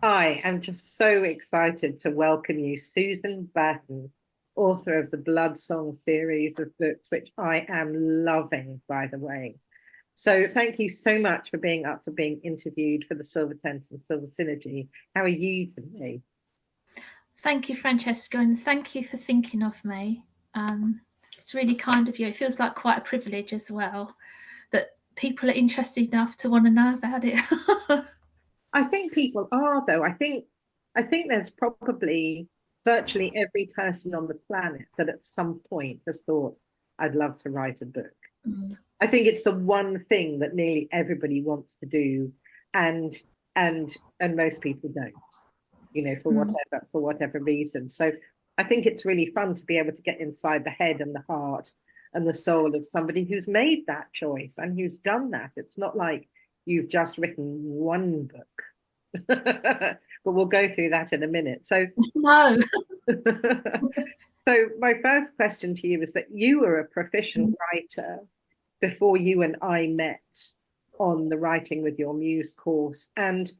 I am just so excited to welcome you, Susan Burton, author of the Blood Song series of books, which I am loving, by the way. So thank you so much for being up for being interviewed for the Silver Tense and Silver Synergy. How are you today? Thank you, Francesca, and thank you for thinking of me. It's really kind of you. It feels like quite a privilege as well that people are interested enough to want to know about it. I think people are, though. I think there's probably virtually every person on the planet that at some point has thought, I'd love to write a book. Mm. I think it's the one thing that nearly everybody wants to do, and and most people don't, for Mm. whatever reason. So I think it's really fun to be able to get inside the head and the heart and the soul of somebody who's made that choice and who's done that. It's not like you've just written one book, but we'll go through that in a minute. So No. so my first question to you is that you were a proficient writer before you and I met on the Writing with Your Muse course. And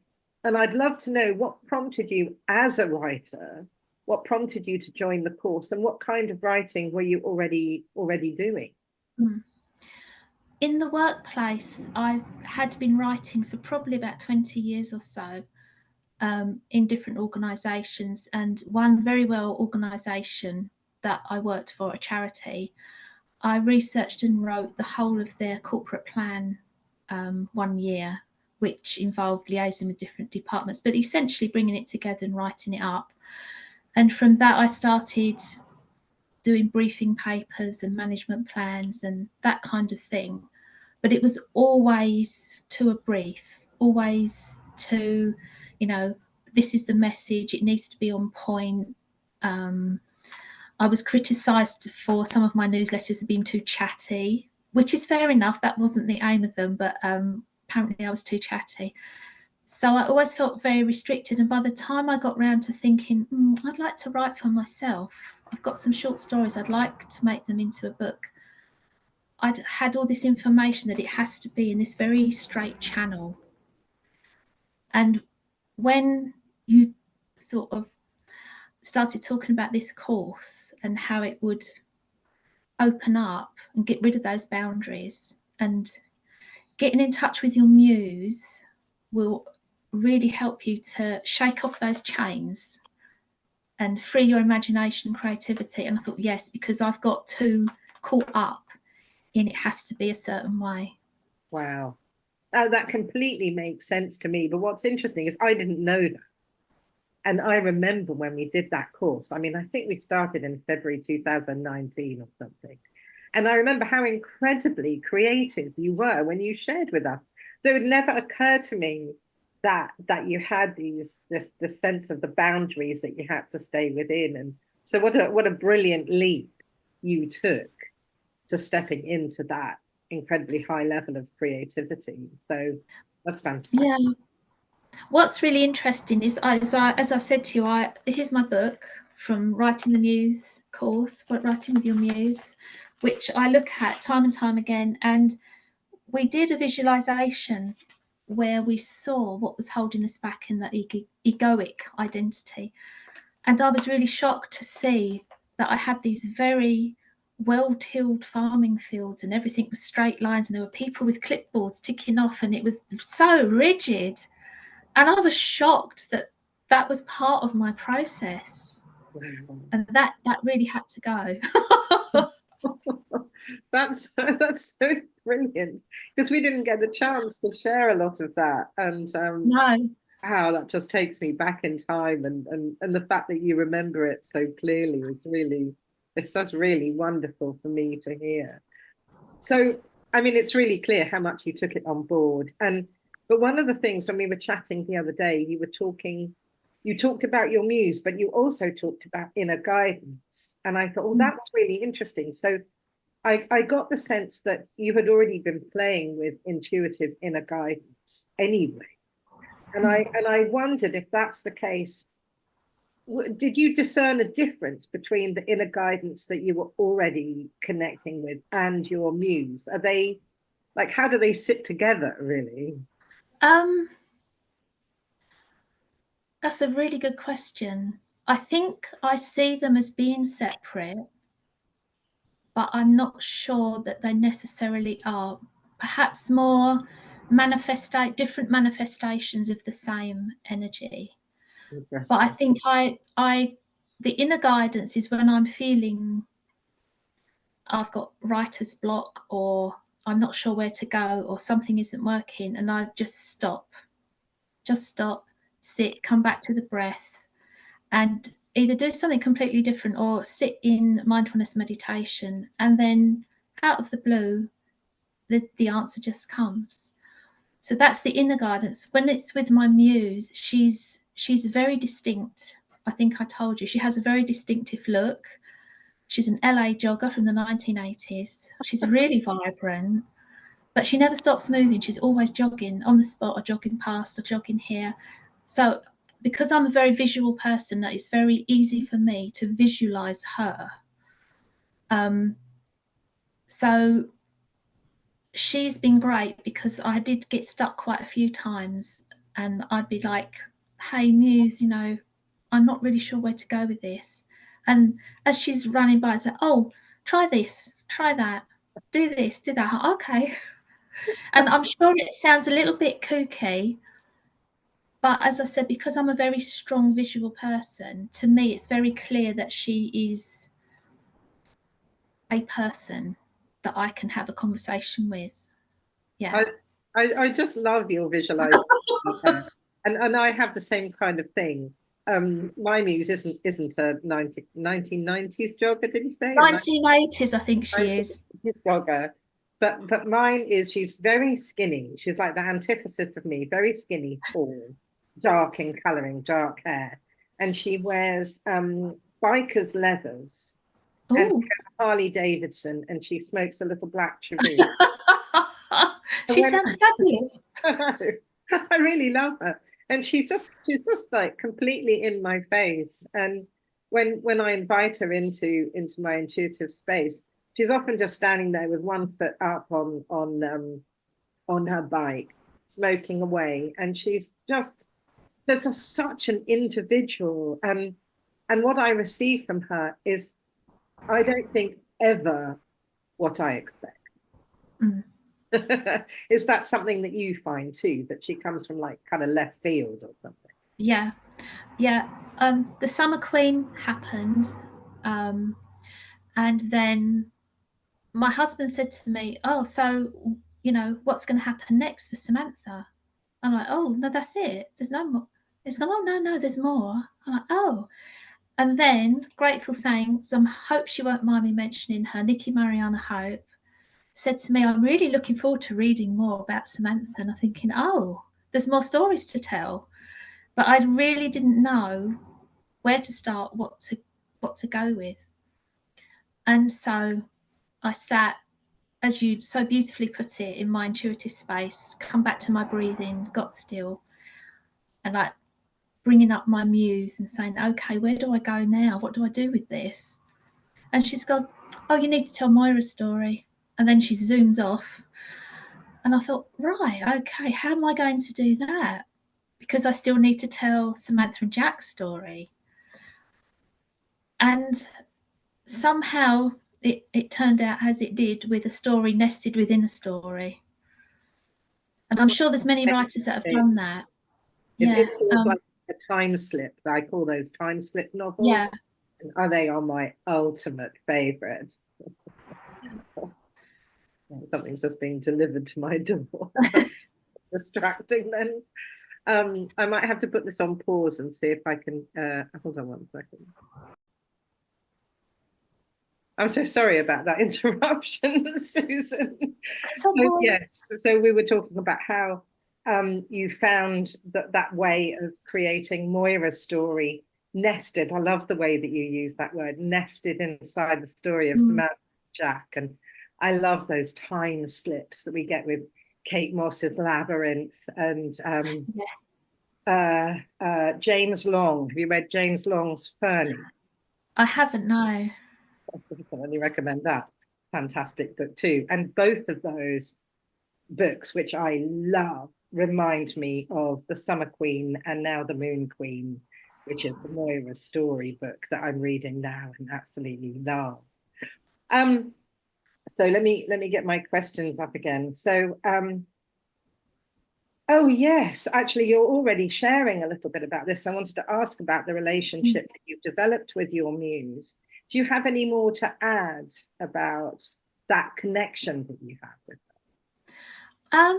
I'd love to know what prompted you as a writer, what prompted you to join the course, and what kind of writing were you already doing? Mm. In the workplace, I've had been writing for probably about 20 years or so, in different organisations. And one very well organisation that I worked for, a charity, I researched and wrote the whole of their corporate plan 1 year, which involved liaising with different departments, but essentially bringing it together and writing it up. And from that, I started doing briefing papers and management plans and that kind of thing. But it was always to a brief, always to, you know, this is the message, it needs to be on point. I was criticised for some of my newsletters being too chatty, which is fair enough. That wasn't the aim of them, but apparently I was too chatty. So I always felt very restricted. And by the time I got round to thinking, I'd like to write for myself, I've got some short stories, I'd like to make them into a book. I'd had all this information that it has to be in this very straight channel. And when you sort of started talking about this course and how it would open up and get rid of those boundaries, and getting in touch with your muse will really help you to shake off those chains and free your imagination and creativity. And I thought, yes, because I've got too caught up in it has to be a certain way. Wow. Oh, that completely makes sense to me. But what's interesting is I didn't know that. And I remember when we did that course, I mean, I think we started in February 2019 or something. And I remember how incredibly creative you were when you shared with us. So it never occurred to me that you had this sense of the boundaries that you had to stay within. And so what a brilliant leap you took to stepping into that incredibly high level of creativity. So that's fantastic. Yeah. What's really interesting is, as I've said to you, here's my book from Writing the Muse course, Writing with Your Muse, which I look at time and time again. And we did a visualization where we saw what was holding us back in that egoic identity. And I was really shocked to see that I had these very well-tilled farming fields and everything was straight lines, and there were people with clipboards ticking off, and it was so rigid. And I was shocked that that was part of my process. Wow. And that really had to go. That's so brilliant because we didn't get the chance to share a lot of that, and No. how that just takes me back in time, and the fact that you remember it so clearly is really, it's just really wonderful for me to hear. So I mean, it's really clear how much you took it on board. And but one of the things when we were chatting the other day, you talked about your muse, but you also talked about inner guidance, and I thought, oh, that's really interesting. So I got the sense that you had already been playing with intuitive inner guidance anyway. And I wondered if that's the case. Did you discern a difference between the inner guidance that you were already connecting with and your muse? Are they like, how do they sit together, really? Um, That's a really good question. I think I see them as being separate, but I'm not sure that they necessarily are. Perhaps more different manifestations of the same energy. But I think the inner guidance is when I'm feeling I've got writer's block, or I'm not sure where to go, or something isn't working, and I just stop, sit, come back to the breath, and either do something completely different or sit in mindfulness meditation, and then out of the blue, the answer just comes. So that's the inner guidance. When it's with my muse, she's very distinct. I think I told you she has a very distinctive look. She's an LA jogger from the 1980s. She's really vibrant, but she never stops moving. She's always jogging on the spot, or jogging past, or jogging here. So because I'm a very visual person, that it's very easy for me to visualize her. So she's been great, because I did get stuck quite a few times, and I'd be like, hey Muse, I'm not really sure where to go with this. And as she's running by, I say, oh, try this, try that, do this, do that. Okay. And I'm sure it sounds a little bit kooky, but as I said, because I'm a very strong visual person, to me it's very clear that she is a person that I can have a conversation with. Yeah. I just love your visualization. And I have the same kind of thing. My muse isn't a 1990s jogger, did you say? 1980s, I think she is. Jogger. But mine is, she's very skinny. She's like the antithesis of me, very skinny, tall, dark in colouring, dark hair. And she wears biker's leathers. Ooh. And she has a Harley Davidson, and she smokes a little black cherry. She sounds fabulous. I really love her. And she's just like completely in my face. And when I invite her into my intuitive space, she's often just standing there with one foot up on her bike, smoking away. And she's just, there's just such an individual. And what I receive from her is, I don't think, ever what I expect. Mm. Is that something that you find too, that she comes from like kind of left field or something? Yeah. The Summer Queen happened, and then my husband said to me, oh, so what's going to happen next for Samantha? I'm like, oh no, that's it, there's no more. It's gone, oh no, there's more. I'm like, oh. And then, grateful thanks, I hope she won't mind me mentioning her, Nikki Mariana Hope, said to me, I'm really looking forward to reading more about Samantha. And I'm thinking, oh, there's more stories to tell. But I really didn't know where to start, what to go with. And so I sat, as you so beautifully put it, in my intuitive space, come back to my breathing, got still, and like bringing up my muse and saying, okay, where do I go now? What do I do with this? And she's gone, oh, you need to tell Moira's story. And then she zooms off. And I thought, right, okay, how am I going to do that? Because I still need to tell Samantha and Jack's story. And somehow it turned out as it did, with a story nested within a story. And I'm sure there's many writers that have done that. It feels like a time slip. I call those time slip novels. Yeah. And they are my ultimate favorite. Something's just being delivered to my door. Distracting then. I might have to put this on pause and see if I can hold on one second. I'm so sorry about that interruption, Susan. So, yes, so we were talking about how you found that way of creating Moira's story nested. I love the way that you use that word, nested inside the story of Samantha and Jack. And I love those time slips that we get with Kate Moss's Labyrinth and James Long. Have you read James Long's Fernie? I haven't, no. I can only recommend that. Fantastic book too. And both of those books, which I love, remind me of The Summer Queen and Now the Moon Queen, which is the Moira storybook that I'm reading now and absolutely love. So let me get my questions up again. So oh yes, actually you're already sharing a little bit about this. I wanted to ask about the relationship that you've developed with your muse. Do you have any more to add about that connection that you have with her?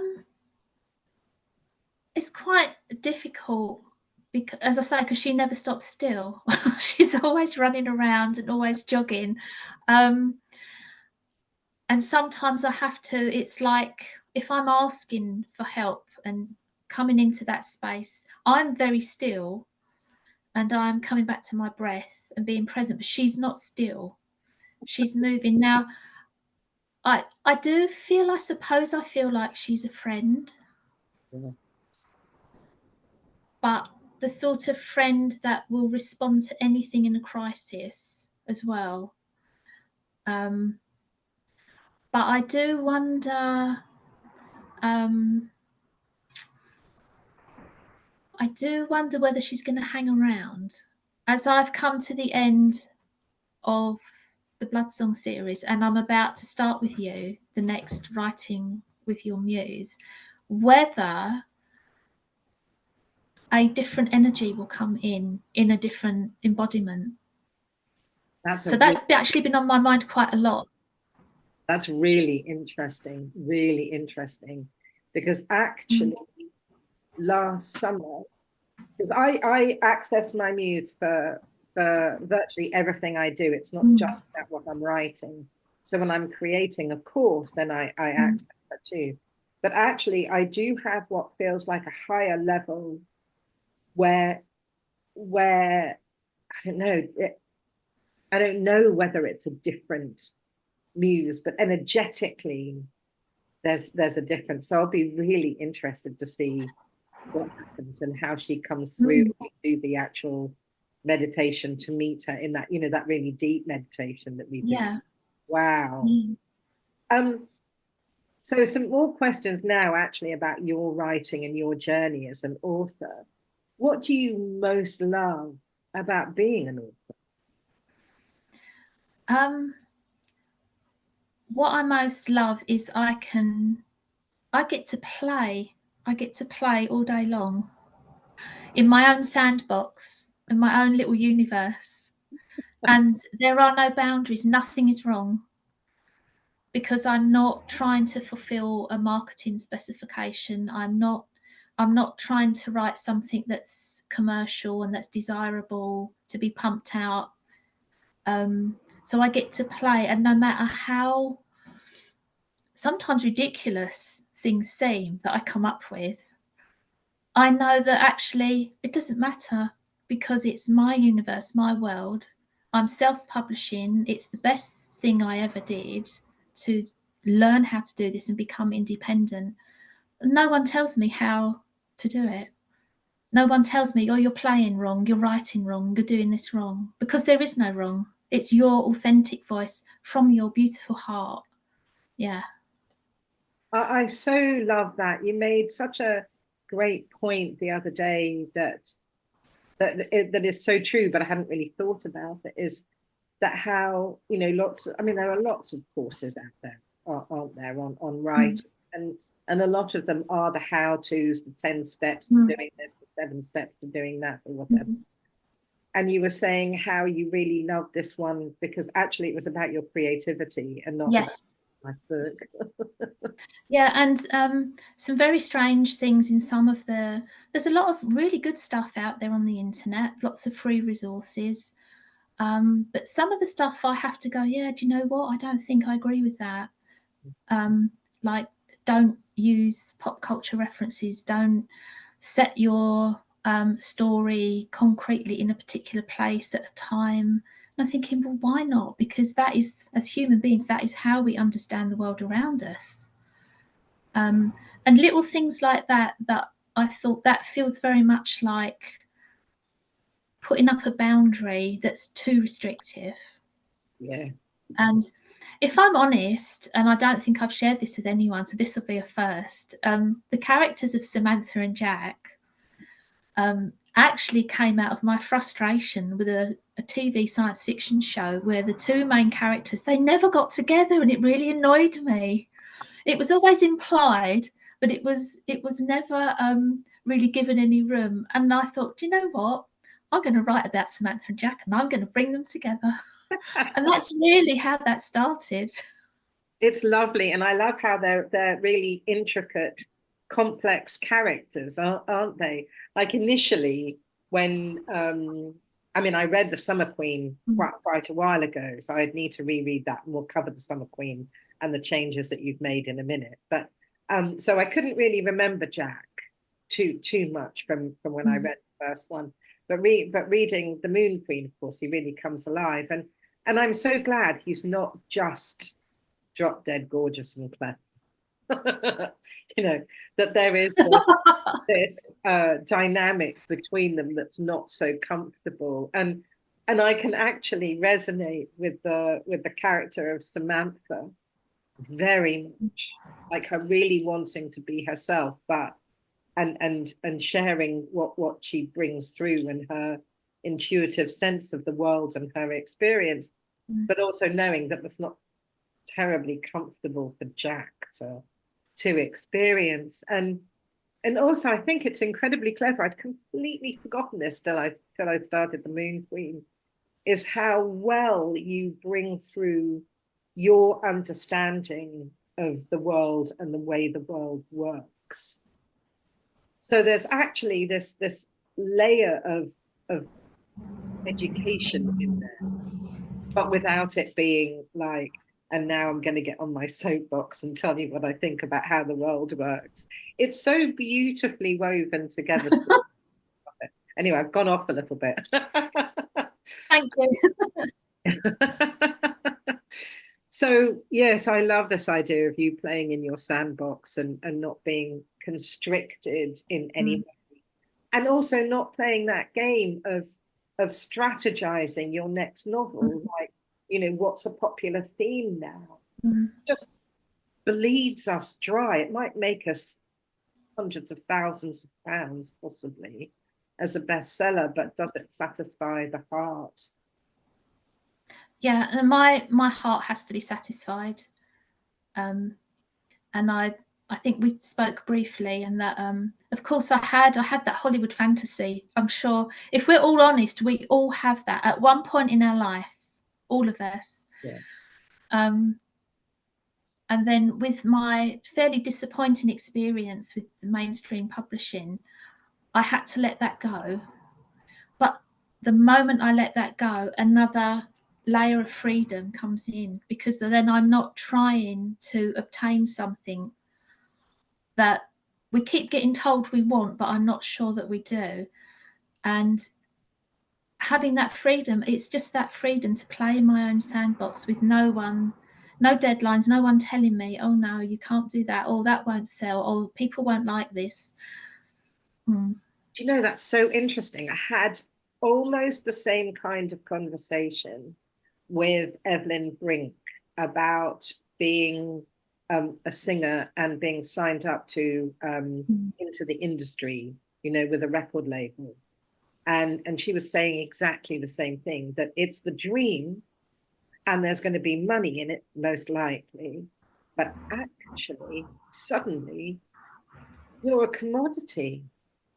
It's quite difficult because, as I say, because she never stops still. She's always running around and always jogging. And sometimes I have to, it's like if I'm asking for help and coming into that space, I'm very still and I'm coming back to my breath and being present, but she's not still. She's moving. Now, I do feel, I suppose I feel like she's a friend. Yeah. But the sort of friend that will respond to anything in a crisis as well. But I do wonder, whether she's going to hang around. As I've come to the end of the Bloodsong series and I'm about to start with you, the next writing with your muse, whether a different energy will come in a different embodiment. So that's actually been on my mind quite a lot. That's really interesting, because actually last summer, because I access my muse for virtually everything I do. It's not just about what I'm writing. So when I'm creating a course, then I access that too. But actually, I do have what feels like a higher level where I don't know, I don't know whether it's a different muse, but energetically there's a difference. So I'll be really interested to see what happens and how she comes through do the actual meditation to meet her in that, you know, that really deep meditation that we do. Yeah. Wow. So some more questions now actually about your writing and your journey as an author. What do you most love about being an author? What I most love is I get to play. I get to play all day long in my own sandbox, in my own little universe. And there are no boundaries. Nothing is wrong because I'm not trying to fulfill a marketing specification. I'm not trying to write something that's commercial and that's desirable to be pumped out. So I get to play, and no matter how sometimes ridiculous things seem that I come up with, I know that actually it doesn't matter because it's my universe, my world. I'm self-publishing. It's the best thing I ever did to learn how to do this and become independent. No one tells me how to do it. No one tells me, oh, you're playing wrong, you're writing wrong, you're doing this wrong, because there is no wrong. It's your authentic voice from your beautiful heart. Yeah. I so love that. You made such a great point the other day that is so true, but I hadn't really thought about it, is that how, you know, there are lots of courses out there, aren't there, on writing, and a lot of them are the how-tos, the 10 steps to doing this, the 7 steps to doing that, or whatever. And you were saying how you really loved this one because actually it was about your creativity and not about my book. Yeah, and some very strange things in some of there's a lot of really good stuff out there on the internet, lots of free resources. But some of the stuff I have to go, yeah, do you know what? I don't think I agree with that. Like, don't use pop culture references. Don't set your story concretely in a particular place at a time. And I'm thinking, well, why not? Because that is, as human beings, that is how we understand the world around us. And little things like that I thought that feels very much like putting up a boundary that's too restrictive. Yeah. And If I'm honest, and I don't think I've shared this with anyone, so this will be a first, the characters of Samantha and Jack actually came out of my frustration with a TV science fiction show where the two main characters, they never got together, and it really annoyed me. It was always implied, but it was never really given any room. And I thought, do you know what? I'm going to write about Samantha and Jack, and I'm going to bring them together. And that's really how that started. It's lovely, and I love how they're really intricate, complex characters, aren't they? Like initially, when I mean, I read The Summer Queen quite a while ago, so I'd need to reread that, and we'll cover The Summer Queen and the changes that you've made in a minute. But so I couldn't really remember Jack too much from when I read the first one. But reading The Moon Queen, of course, he really comes alive, and I'm so glad he's not just drop dead gorgeous and clever. You know, that there is this dynamic between them that's not so comfortable, and I can actually resonate with the character of Samantha very much, like her really wanting to be herself, but and sharing what she brings through and her intuitive sense of the world and her experience, but also knowing that that's not terribly comfortable for Jack to experience. And also I think it's incredibly clever. I'd completely forgotten this till I started The Moon Queen, is how well you bring through your understanding of the world and the way the world works. So there's actually this layer of education in there, but without it being like, and now I'm going to get on my soapbox and tell you what I think about how the world works. It's so beautifully woven together. Anyway, I've gone off a little bit. Thank you. So, yes, I love this idea of you playing in your sandbox and not being constricted in any way. And also not playing that game of strategizing your next novel, like, you know, what's a popular theme now? Just bleeds us dry. It might make us hundreds of thousands of pounds, possibly, as a bestseller, but does it satisfy the heart? Yeah, and my heart has to be satisfied. And I think we spoke briefly, and that of course I had that Hollywood fantasy. I'm sure if we're all honest, we all have that at one point in our life, all of us. Yeah. And then with my fairly disappointing experience with the mainstream publishing, I had to let that go. But the moment I let that go, another layer of freedom comes in, because then I'm not trying to obtain something that we keep getting told we want, but I'm not sure that we do. And having that freedom, it's just that freedom to play in my own sandbox with no deadlines, no one telling me, oh no, you can't do that, or that won't sell, or people won't like this. Do you know, that's so interesting. I had almost the same kind of conversation with Evelyn Brink about being a singer and being signed up to into the industry, you know, with a record label. And she was saying exactly the same thing, that it's the dream and there's going to be money in it, most likely. But actually, suddenly, you're a commodity,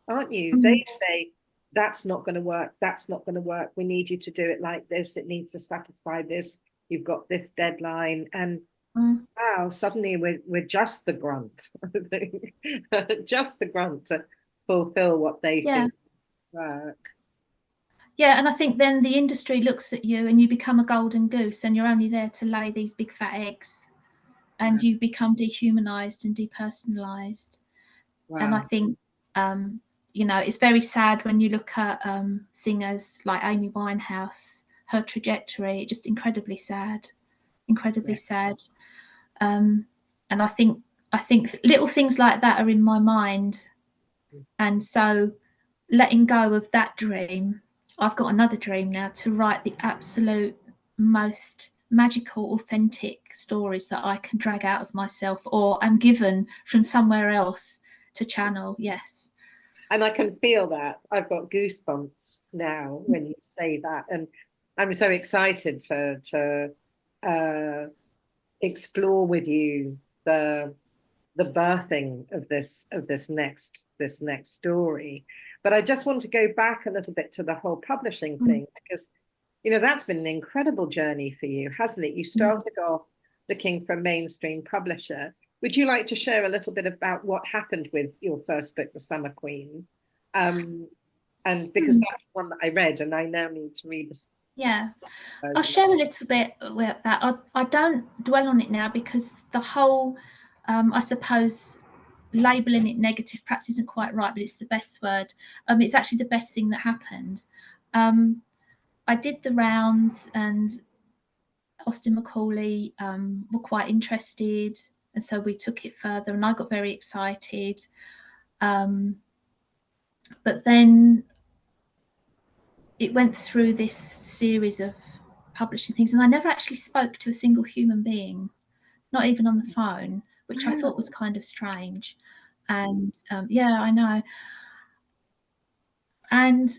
aren't you? They say, that's not going to work. That's not going to work. We need you to do it like this. It needs to satisfy this. You've got this deadline. And wow, suddenly we're just the grunt, just the grunt to fulfill what they think work. Yeah, and I think then the industry looks at you and you become a golden goose, and you're only there to lay these big fat eggs, and you become dehumanized and depersonalized. Wow. And I think, you know, it's very sad when you look at singers like Amy Winehouse, her trajectory, just incredibly sad, sad. And I think little things like that are in my mind. And so letting go of that dream, I've got another dream now, to write the absolute most magical, authentic stories that I can drag out of myself or am given from somewhere else to channel. Yes. And I can feel that. I've got goosebumps now when you say that. And I'm so excited to explore with you the birthing of this next story. But I just want to go back a little bit to the whole publishing thing, because that's been an incredible journey for you, hasn't it? You started off looking for a mainstream publisher. Would you like to share a little bit about what happened with your first book, The Summer Queen? And because that's one that I read, and I now need to read this. Yeah, I'll share a little bit with that. I don't dwell on it now because the whole, I suppose, labeling it negative perhaps isn't quite right, but it's the best word. It's actually the best thing that happened. I did the rounds, and Austin Macaulay were quite interested, and so we took it further, and I got very excited. But then it went through this series of publishing things, and I never actually spoke to a single human being, not even on the phone, which I thought was kind of strange. And yeah, I know. And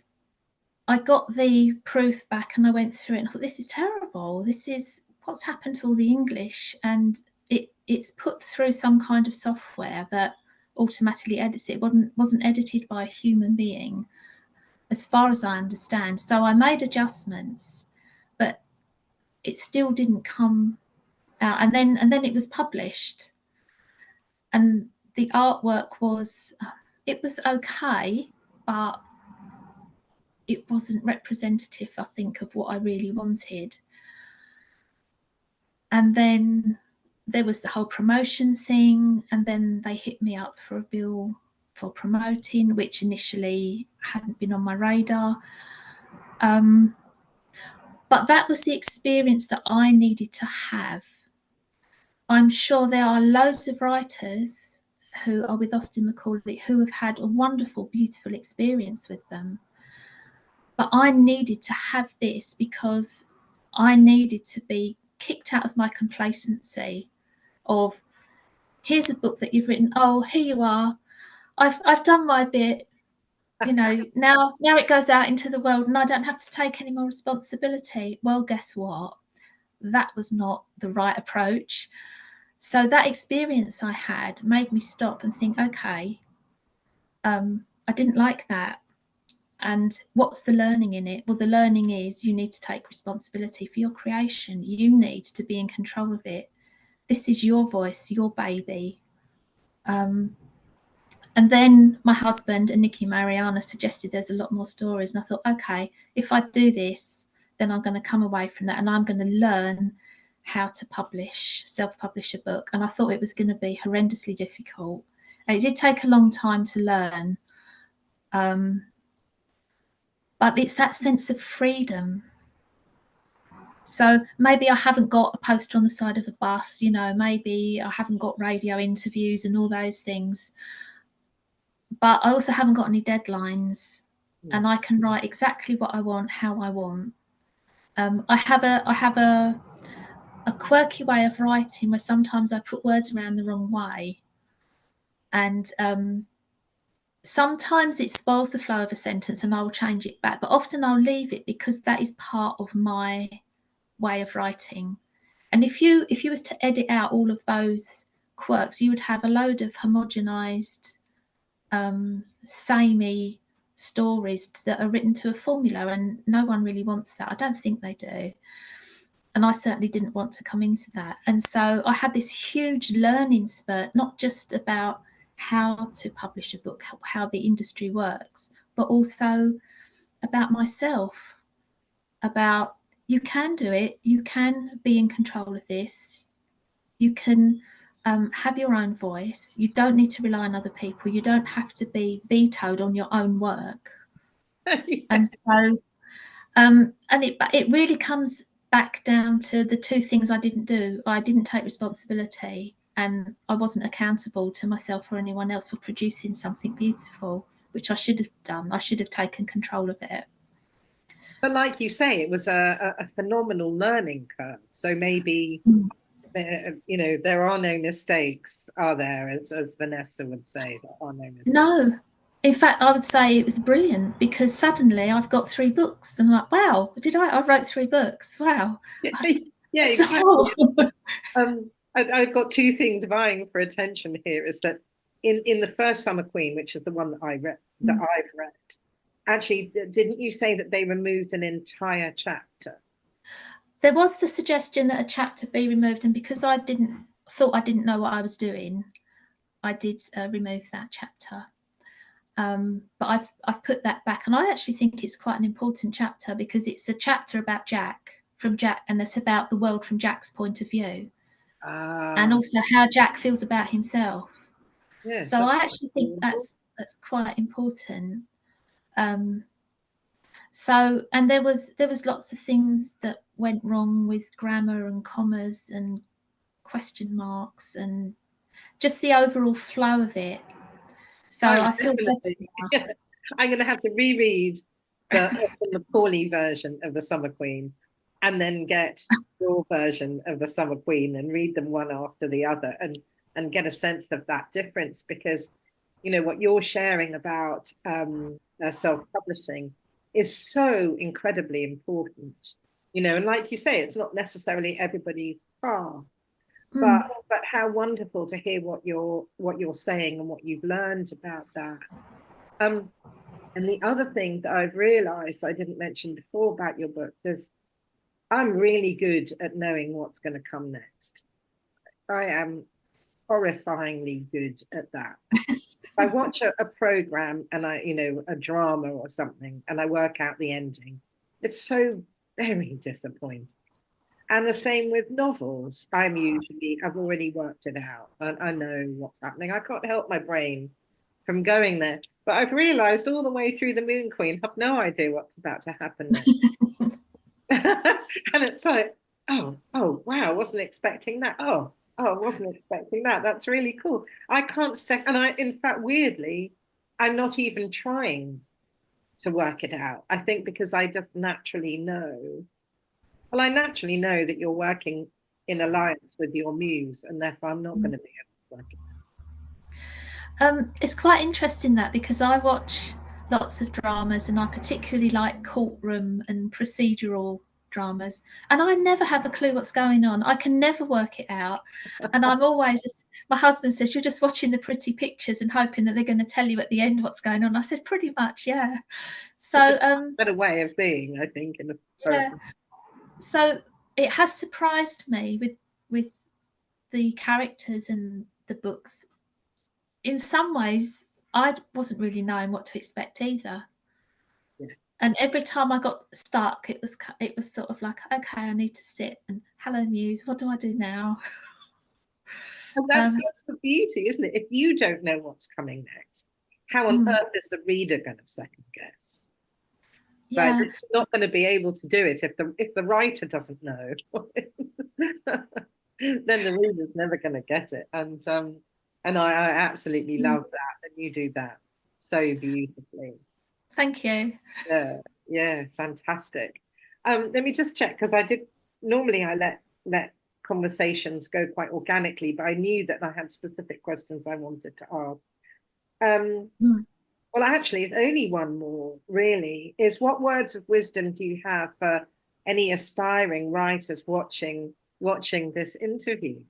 I got the proof back, and I went through it, and I thought, this is terrible. This is what's happened to all the English, and it's put through some kind of software that automatically edits it. Wasn't edited by a human being, as far as I understand. So I made adjustments, but it still didn't come out. And then it was published, and the artwork was, it was okay, but it wasn't representative, I think, of what I really wanted. And then there was the whole promotion thing, and then they hit me up for a bill for promoting, which initially hadn't been on my radar. But that was the experience that I needed to have. I'm sure there are loads of writers who are with Austin Macaulay who have had a wonderful, beautiful experience with them. But I needed to have this because I needed to be kicked out of my complacency of, here's a book that you've written. Oh, here you are. I've done my bit. Now it goes out into the world and I don't have to take any more responsibility. Well, guess what? That was not the right approach. So that experience I had made me stop and think, okay, I didn't like that. And what's the learning in it? Well, the learning is you need to take responsibility for your creation. You need to be in control of it. This is your voice, your baby. And then my husband and Nikki Mariana suggested there's a lot more stories. And I thought, okay, if I do this, then I'm going to come away from that and I'm going to learn how to self-publish a book. And I thought it was going to be horrendously difficult. And it did take a long time to learn. But it's that sense of freedom. So maybe I haven't got a poster on the side of a bus, maybe I haven't got radio interviews and all those things. But I also haven't got any deadlines, and I can write exactly what I want, how I want. I have a quirky way of writing where sometimes I put words around the wrong way, and sometimes it spoils the flow of a sentence, and I will change it back. But often I'll leave it because that is part of my way of writing. And if you was to edit out all of those quirks, you would have a load of homogenized, samey stories that are written to a formula, and no one really wants that. I don't think they do, and I certainly didn't want to come into that. And so I had this huge learning spurt, not just about how to publish a book, how the industry works, but also about myself, about you can do it, you can be in control of this, you can have your own voice. You don't need to rely on other people. You don't have to be vetoed on your own work. Yeah. And so, and it really comes back down to the two things I didn't do. I didn't take responsibility, and I wasn't accountable to myself or anyone else for producing something beautiful, which I should have done. I should have taken control of it. But like you say, it was a phenomenal learning curve. So maybe, you know, there are no mistakes, are there? As Vanessa would say, there are no mistakes. No. In fact, I would say it was brilliant because suddenly I've got 3 books. And I'm like, wow, I wrote 3 books. Wow. Yeah, exactly. I've got 2 things vying for attention here. Is that in the first Summer Queen, which is the one that I've read, actually, didn't you say that they removed an entire chapter? There was the suggestion that a chapter be removed, and because I thought I didn't know what I was doing, I did remove that chapter. But I've put that back, and I actually think it's quite an important chapter because it's a chapter about Jack, and it's about the world from Jack's point of view, and also how Jack feels about himself. Yes, so I actually think that's quite important. And there was lots of things that went wrong with grammar and commas and question marks and just the overall flow of it. So I feel better. I'm going to have to reread the Macaulay version of the Summer Queen and then get your version of the Summer Queen and read them one after the other and get a sense of that difference, because, you know, what you're sharing about self-publishing is so incredibly important, you know, and like you say, it's not necessarily everybody's path, but how wonderful to hear what you're saying and what you've learned about that. And the other thing that I've realized I didn't mention before about your books is I'm really good at knowing what's going to come next. I am horrifyingly good at that. I watch a program and a drama or something, and I work out the ending. It's so very disappointing. And the same with novels. I've already worked it out. I know what's happening. I can't help my brain from going there. But I've realized all the way through The Moon Queen, I have no idea what's about to happen next. And it's like, oh, wow, I wasn't expecting that. Oh, I wasn't expecting that. That's really cool. I can't in fact, weirdly, I'm not even trying to work it out. I think because I just naturally know. Well, I naturally know that you're working in alliance with your muse, and therefore I'm not going to be able to work it out. It's quite interesting that, because I watch lots of dramas and I particularly like courtroom and procedural dramas, and I never have a clue what's going on. I can never work it out. And I'm always, my husband says, you're just watching the pretty pictures and hoping that they're going to tell you at the end what's going on. I said, pretty much, yeah. So better way of being, I think, in the So it has surprised me with the characters and the books. In some ways, I wasn't really knowing what to expect either. Yeah. And every time I got stuck, it was sort of like, okay, I need to sit and, hello, Muse, what do I do now? And that's the beauty, isn't it? If you don't know what's coming next, how on earth is the reader going to second guess? Yeah. But it's not going to be able to do it if the writer doesn't know. Then the reader's never going to get it. And I absolutely love that, and you do that so beautifully. Thank you. Yeah, fantastic. Let me just check, because normally I let conversations go quite organically, but I knew that I had specific questions I wanted to ask. Well, actually, only one more really is, what words of wisdom do you have for any aspiring writers watching this interview?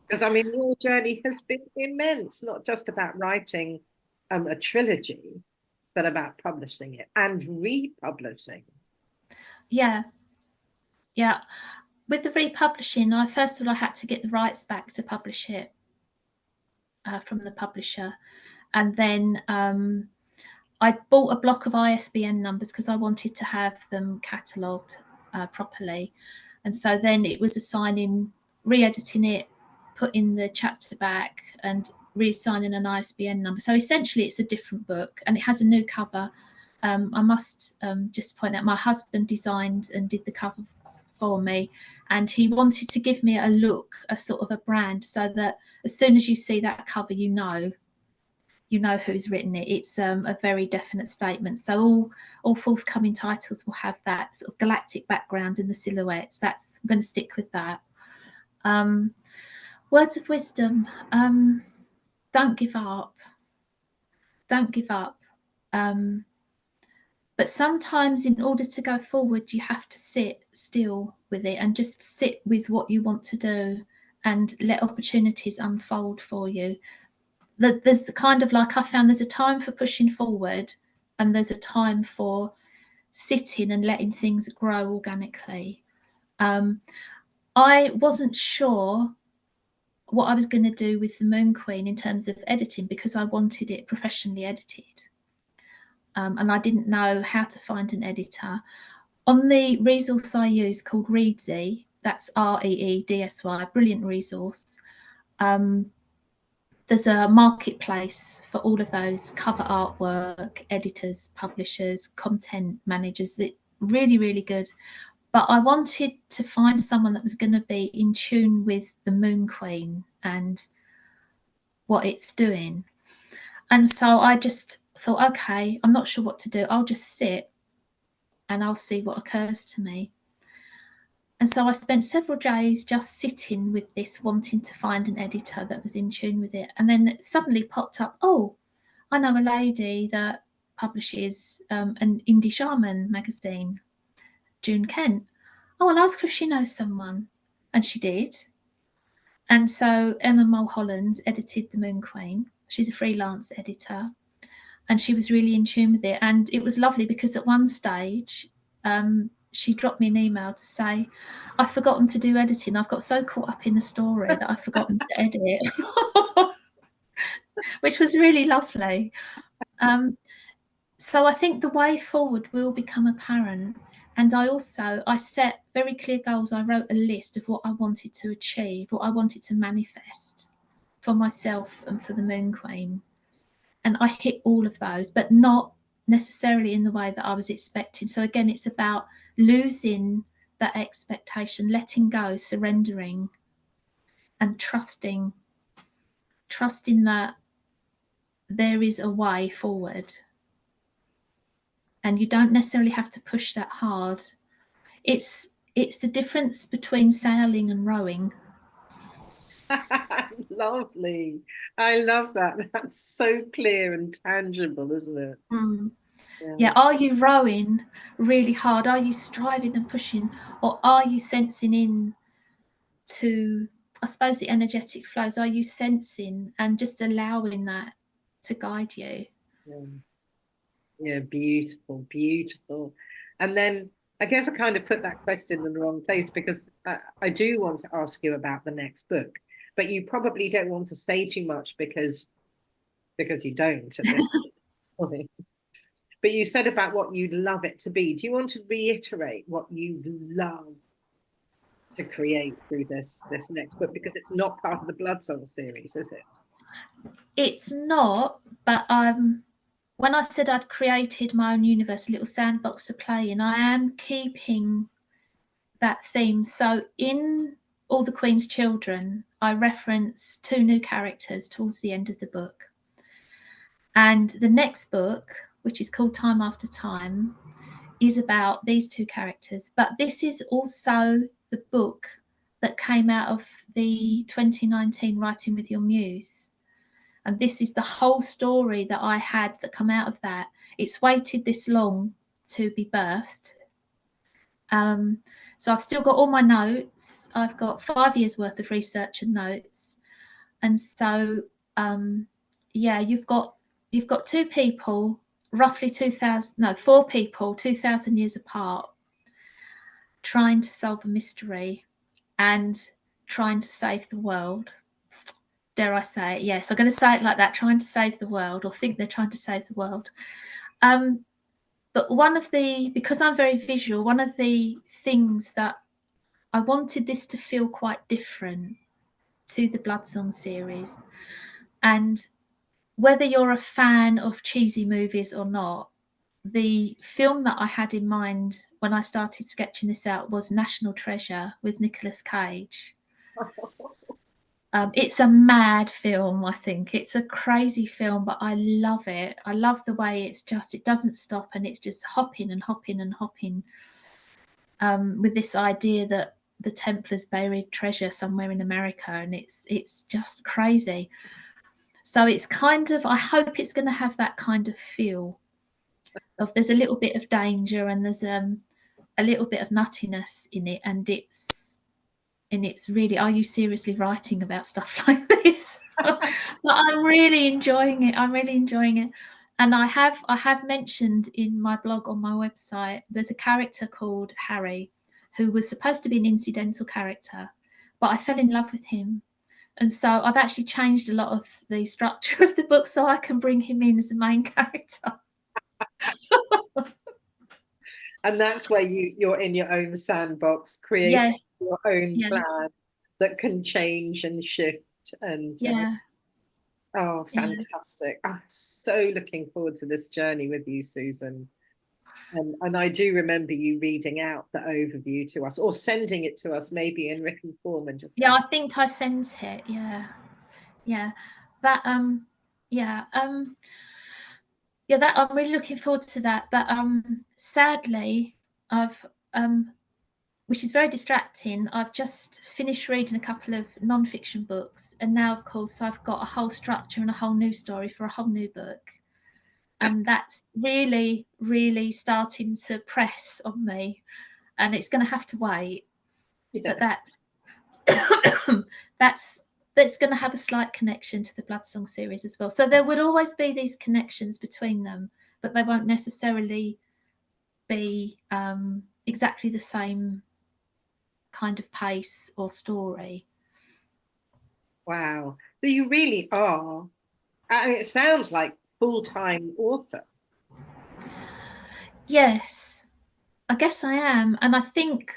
Because I mean, your journey has been immense, not just about writing a trilogy, but about publishing it and republishing. Yeah. With the republishing, I had to get the rights back to publish it from the publisher. And then I bought a block of ISBN numbers because I wanted to have them catalogued properly. And so then it was assigning, re-editing it, putting the chapter back and reassigning an ISBN number. So essentially it's a different book and it has a new cover. I must just point out, my husband designed and did the covers for me, and he wanted to give me a look, a sort of a brand, so that as soon as you see that cover, you know you know who's written it. It's a very definite statement. So all forthcoming titles will have that sort of galactic background in the silhouettes. That's, I'm going to stick with that. Words of wisdom. Don't give up. Don't give up. But sometimes in order to go forward, you have to sit still with it and just sit with what you want to do and let opportunities unfold for you. There's the kind of, like, I found there's a time for pushing forward and there's a time for sitting and letting things grow organically. I wasn't sure what I was going to do with the Moon Queen in terms of editing because I wanted it professionally edited. And I didn't know how to find an editor. On the resource I use called Reedsy, that's Reedsy, brilliant resource. There's a marketplace for all of those cover artwork, editors, publishers, content managers. That really, really good. But I wanted to find someone that was going to be in tune with the Moon Queen and what it's doing. And so I just thought, okay, I'm not sure what to do. I'll just sit and I'll see what occurs to me. And so I spent several days just sitting with this, wanting to find an editor that was in tune with it. And then it suddenly popped up, oh, I know a lady that publishes an indie shaman magazine, June Kent. Oh, I'll ask her if she knows someone. And she did. And so Emma Mulholland edited The Moon Queen. She's a freelance editor. And she was really in tune with it. And it was lovely because at one stage, she dropped me an email to say, I've forgotten to do editing. I've got so caught up in the story that I've forgotten to edit, which was really lovely. So I think the way forward will become apparent. And I set very clear goals. I wrote a list of what I wanted to achieve, what I wanted to manifest for myself and for the Moon Queen. And I hit all of those, but not necessarily in the way that I was expecting. So again, it's about losing that expectation, letting go, surrendering, and trusting that there is a way forward. And you don't necessarily have to push that hard. It's the difference between sailing and rowing. Lovely. I love that. That's so clear and tangible, isn't it? Yeah. Are you rowing really hard? Are you striving and pushing? Or are you sensing in to, I suppose, the energetic flows? Are you sensing and just allowing that to guide you? Yeah, beautiful, beautiful. And then I guess I kind of put that question in the wrong place because I do want to ask you about the next book, but you probably don't want to say too much because you don't at this point. But you said about what you'd love it to be. Do you want to reiterate what you'd love to create through this next book? Because it's not part of the Bloodsong series, is it? It's not, but when I said I'd created my own universe, a little sandbox to play in, I am keeping that theme. So in All the Queen's Children, I reference 2 new characters towards the end of the book. And the next book, which is called Time After Time, is about these 2 characters. But this is also the book that came out of the 2019 Writing with Your Muse. And this is the whole story that I had that come out of that. It's waited this long to be birthed. So I've still got all my notes. I've got 5 years worth of research and notes. And so, yeah, you've got 2 people, roughly 4 people, 2,000 years apart, trying to solve a mystery and trying to save the world. Dare I say it? Yes, I'm going to say it like that, trying to save the world, or think they're trying to save the world. But because I'm very visual, one of the things that I wanted this to feel quite different to the Bloodsong series. And whether you're a fan of cheesy movies or not, the film that I had in mind when I started sketching this out was National Treasure with Nicolas Cage. It's a mad film, I think. It's a crazy film, but I love it. I love the way it doesn't stop, and it's just hopping and hopping and hopping, with this idea that the Templars buried treasure somewhere in America, and it's just crazy. So it's kind of, I hope it's going to have that kind of feel of there's a little bit of danger and there's a little bit of nuttiness in it, and it's really, are you seriously writing about stuff like this? But I'm really enjoying it. I'm really enjoying it. And I have mentioned in my blog on my website, there's a character called Harry who was supposed to be an incidental character, but I fell in love with him. And so I've actually changed a lot of the structure of the book so I can bring him in as a main character. And that's where you're in your own sandbox, creating your own plan that can change and shift. And oh, fantastic. I'm so looking forward to this journey with you, Susan. And I do remember you reading out the overview to us, or sending it to us, maybe in written form, and just I think I sent it. That that I'm really looking forward to that. But sadly, I've which is very distracting. I've just finished reading a couple of non-fiction books, and now, of course, I've got a whole structure and a whole new story for a whole new book. And that's really, really starting to press on me, and it's going to have to wait. But that's going to have a slight connection to the Bloodsong series as well. So there will always be these connections between them, but they won't necessarily be exactly the same kind of pace or story. Wow. So you really are, I mean, it sounds like full-time author. Yes, I guess I am. And I think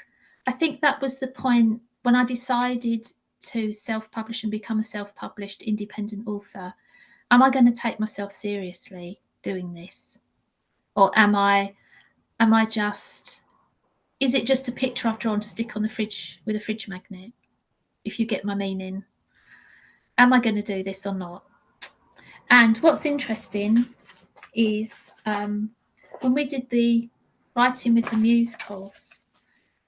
that was the point when I decided to self-publish and become a self-published independent author. Am I going to take myself seriously doing this? Or am I just, is it just a picture I've drawn to stick on the fridge with a fridge magnet? If you get my meaning. Am I going to do this or not? And what's interesting is when we did the Writing with the Muse course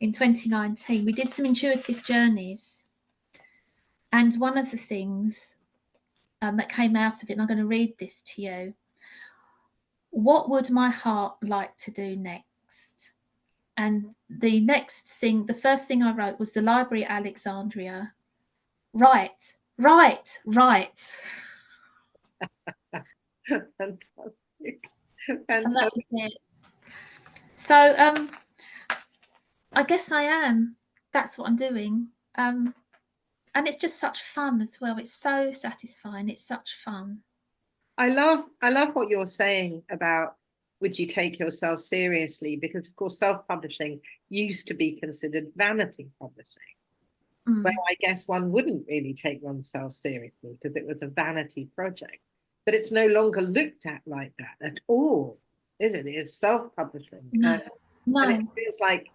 in 2019, we did some intuitive journeys. And one of the things that came out of it, and I'm going to read this to you. What would my heart like to do next? And the first thing I wrote was the Library at Alexandria. Right. Fantastic. And that was it. So I guess I am. That's what I'm doing. And it's just such fun as well. It's so satisfying. It's such fun. I love what you're saying about, would you take yourself seriously? Because of course, self-publishing used to be considered vanity publishing. Where I guess one wouldn't really take oneself seriously because it was a vanity project. But it's no longer looked at like that at all, is it? It's self-publishing. No. And it feels like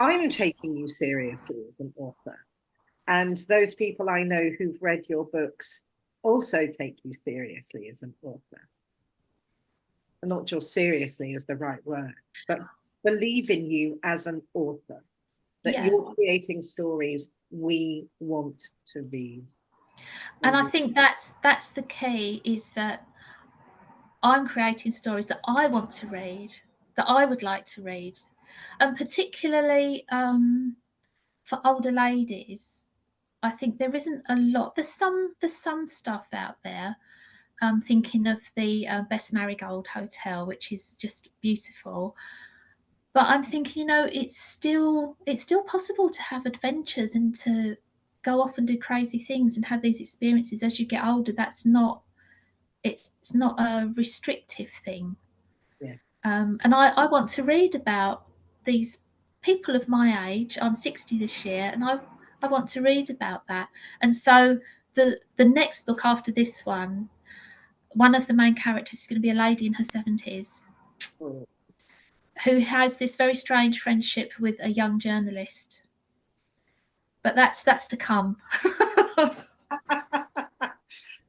I'm taking you seriously as an author. And those people I know who've read your books also take you seriously as an author. And not just seriously is the right word, but believe in you as an author, that you're creating stories we want to read. And I think that's the key, is that I'm creating stories that I want to read, that I would like to read. And particularly for older ladies, I think there isn't a lot. There's some stuff out there. I'm thinking of the Best Marigold Hotel, which is just beautiful. But I'm thinking, it's still possible to have adventures and to go off and do crazy things and have these experiences as you get older. It's not a restrictive thing. Yeah. And I want to read about these people of my age. I'm 60 this year, and I want to read about that. And so the next book after this one of the main characters is going to be a lady in her 70s. Who has this very strange friendship with a young journalist. But that's to come.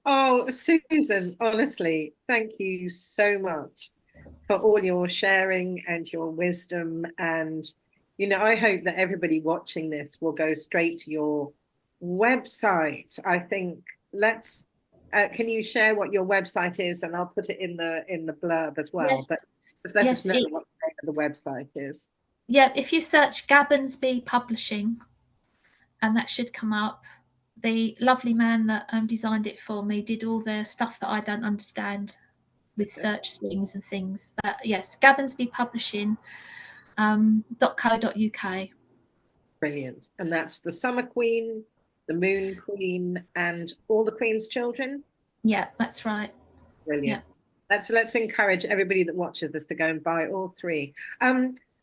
Oh, Susan, honestly, thank you so much for all your sharing and your wisdom. And, you know, I hope that everybody watching this will go straight to your website. I think let's, can you share what your website is? And I'll put it in the blurb as well. Yes, But just let us yes, know what the name of the website is. yeah. If you search Burtons Publishing, and that should come up. The lovely man that designed it for me did all the stuff that I don't understand with search strings and things. But yes, Gabbonsby Publishing .co.uk. Brilliant. And that's the Summer Queen, the Moon Queen, and all the Queen's children. Yeah, that's right. Brilliant. Yeah. Let's encourage everybody that watches this to go and buy all three.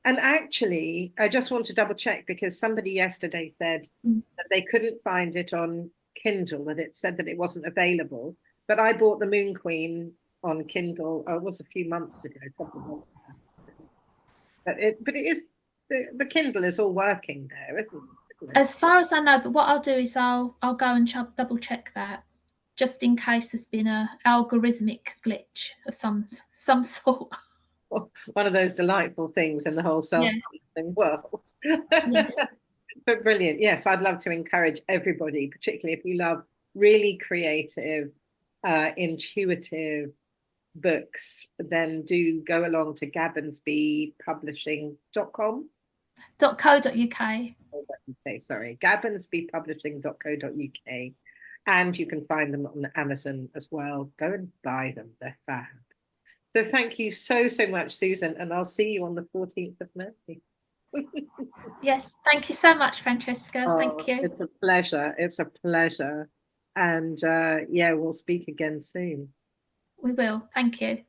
And actually, I just want to double check because somebody yesterday said that they couldn't find it on Kindle, that it said that it wasn't available. But I bought the Moon Queen on Kindle. Oh, it was a few months ago, a couple of months ago. But it is the Kindle is all working there, isn't it? As far as I know, but what I'll do is I'll go and double check that, just in case there's been a algorithmic glitch of some sort. One of those delightful things in the whole self-publishing world. Yes. But brilliant. Yes, I'd love to encourage everybody, particularly if you love really creative, intuitive books, then do go along to gabbonsbypublishing.com. .co.uk. Sorry, gabbonsbypublishing.co.uk. And you can find them on Amazon as well. Go and buy them. They're fab. So thank you so much, Susan, and I'll see you on the 14th of May. Yes, thank you so much, Francesca. Thank you. It's a pleasure. It's a pleasure. And yeah, we'll speak again soon. We will. Thank you.